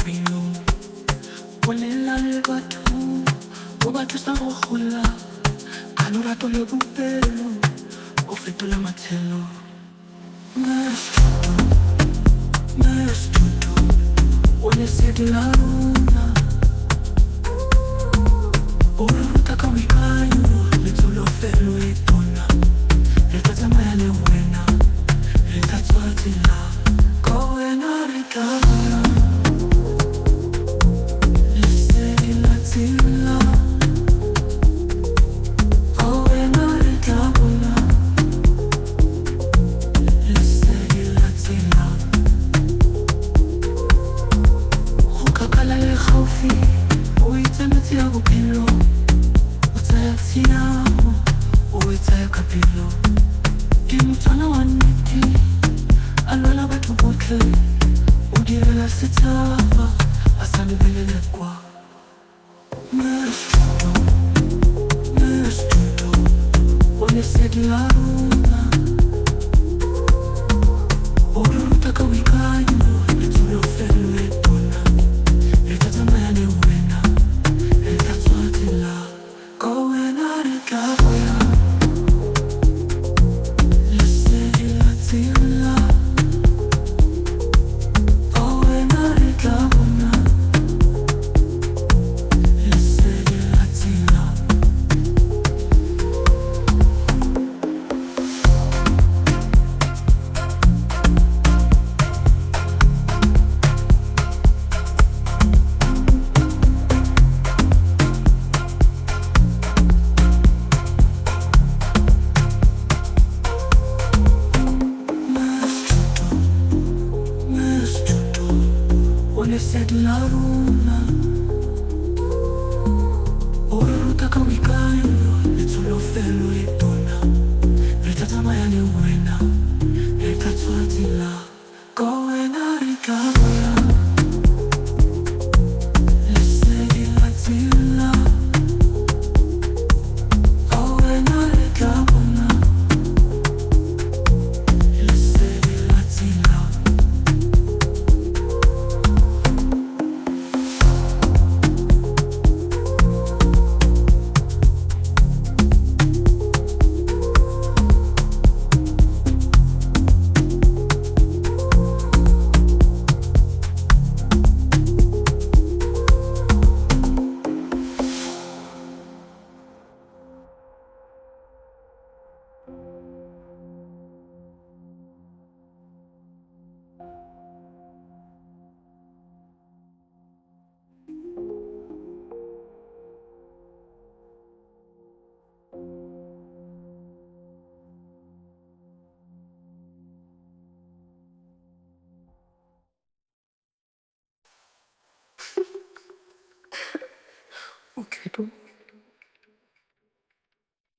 pelo. Ponela le batho, o batho sa go gola. A lorato le bopelo, o fetola matshelo. Mestutu, o lesedi la rona. O re ruta ka boikanyo, letsolofelo e tona. Re tla tsamaya le wena, re tla tswa tsela. Ka wena re tla ya, lesedi la tsela. Ka wena re tla gola, lesedi la tsela. Go kgakala le gaufi, o itse metsi ya bophelo. O tsaya tshiamo, o e tsaya ka pelo. Ke motsana wa nnete, a lwela batho botlhe. O direla setšhaba, a sa lebelele kwa. Mestutu, o lesedi la rona. O re ruta ka boikanyo, letsolofelo e tona. Re tla tsamaya le wena, re tla tswa tsela. Ka wena re tla ya, lesedi la tsela. Ka wena re tla bona, lesedi la tsela. Mestutu, o lesedi la rona. O re ruta ka boikanyo, letsolofelo e tona. Re tla tsamaya le wena, re tla tswa tsela. Ka wena re tla ya, lesedi la tsela. Ka wena re tla bona, lesedi la tsela. Okay,